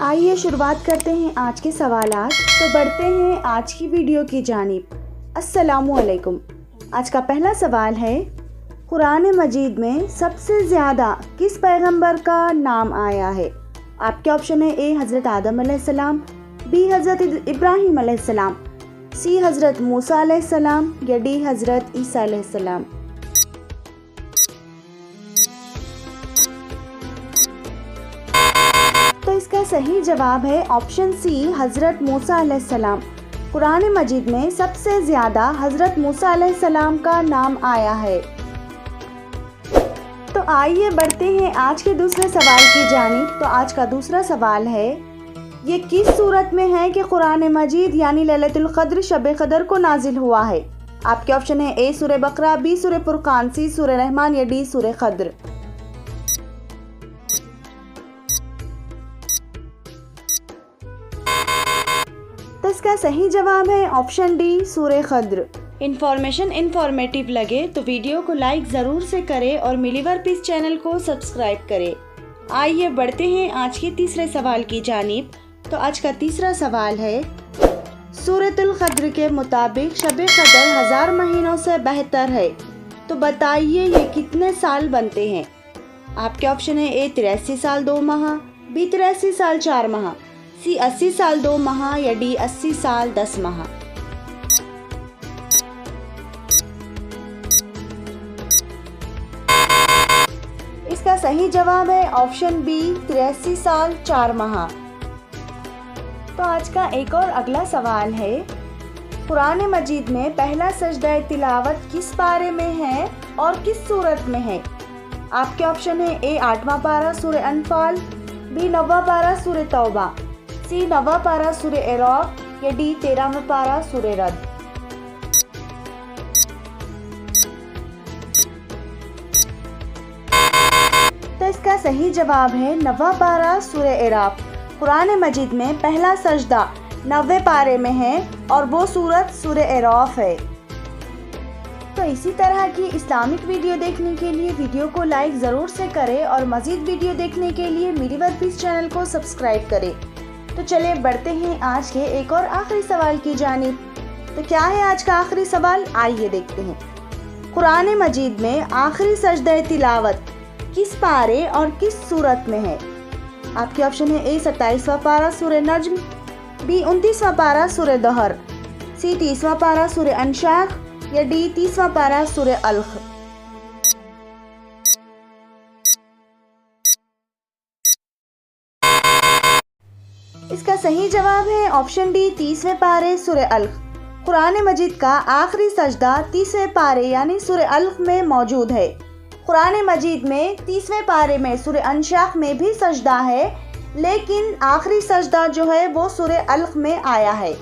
आइए शुरुआत करते हैं आज के सवालात। तो बढ़ते हैं आज की वीडियो की जानिब। अस्सलामुअलैकुम। आज का पहला सवाल है, कुरान मजीद में सबसे ज़्यादा किस पैगंबर का नाम आया है? आपके ऑप्शन है ए हज़रत आदम अलैहिस्सलाम, बी हज़रत इब्राहीम अलैहिस्सलाम, सी हज़रत मूसा अलैहिस्सलाम या डी हज़रत ईसा अलैहिस्सलाम। तो इसका सही जवाब है ऑप्शन सी हज़रत मूसा अलैहिस्सलाम। कुरान मजीद में सबसे ज़्यादा हज़रत मूसा अलैहिस्सलाम का नाम आया है। तो आइए बढ़ते हैं आज के दूसरे सवाल की जानिब। तो आज का दूसरा सवाल है, ये किस सूरत में है कि कुरान मजीद यानी लैलतुल क़द्र शब क़द्र को नाजिल हुआ है? आपके ऑप्शन है ए सूरह बकरा, बी सूरह फुरकान, सी सूरह रहमान या डी सूरह क़द्र। तो इसका सही जवाब है ऑप्शन डी सूरह क़द्र। इन्फॉर्मेशन इन्फॉर्मेटिव लगे तो वीडियो को लाइक ज़रूर से करें और मिली वर्पीस चैनल को सब्सक्राइब करें। आइए बढ़ते हैं आज के तीसरे सवाल की जानिब। तो आज का तीसरा सवाल है, सूरतुल क़द्र के मुताबिक शब क़द्र 1000 महीनों से बेहतर है, तो बताइए ये कितने साल बनते हैं? आपके ऑप्शन है ए 83 साल 2 माह, बी 83 साल 4 माह, सी 80 साल 2 माह या डी 80 साल 10 माह। इसका सही जवाब है ऑप्शन बी 83 साल 4 माह। तो आज का एक और अगला सवाल है, कुरान मजीद में पहला सजदा तिलावत किस पारे में है और किस सूरत में है? आपके ऑप्शन है ए 8वां पारा सूरह अनफाल, बी 9वां पारा सूरह तौबा, सी 9वां पारा सूरह इराक़ या डी 13वां पारा सूरह रद। तो इसका सही जवाब है 9वां पारा सूरह इराक़। कुरान मजीद में पहला सजदा 9वें पारे में है और वो सूरत सूरह इराक़ है। तो इसी तरह की इस्लामिक वीडियो देखने के लिए वीडियो को लाइक ज़रूर से करें और मज़ीद वीडियो देखने के लिए मिली वर्पीस चैनल को सब्सक्राइब करें। तो चलिए बढ़ते हैं आज के एक और आखिरी सवाल की जानिब। तो क्या है आज का आखिरी सवाल, आइए देखते हैं। कुरान मजीद में आखिरी सजदा तिलावत किस पारे और किस सूरत में है? आपके ऑप्शन है ए 27वां पारा सूरह नज्म, बी 29वां पारा सूरह दहर, सी 30वां पारा सूरह अनशाख या डी 30वां पारा सूरह अलख। इसका सही जवाब है ऑप्शन डी 30वें पारे सूरह अलख। कुरान मजीद का आखिरी सजदा 30वें पारे यानी सूरह अलख में मौजूद है। कुरान मजीद में 30वें पारे में सूरह अनशाख में भी सजदा है, लेकिन आखिरी सजदा जो है वो सूरह अलख में आया है।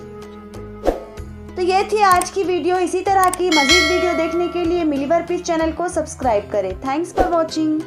तो ये थी आज की वीडियो। इसी तरह की मज़ीद वीडियो देखने के लिए मिली वर्पीस चैनल को सब्सक्राइब करें। Thanks for watching.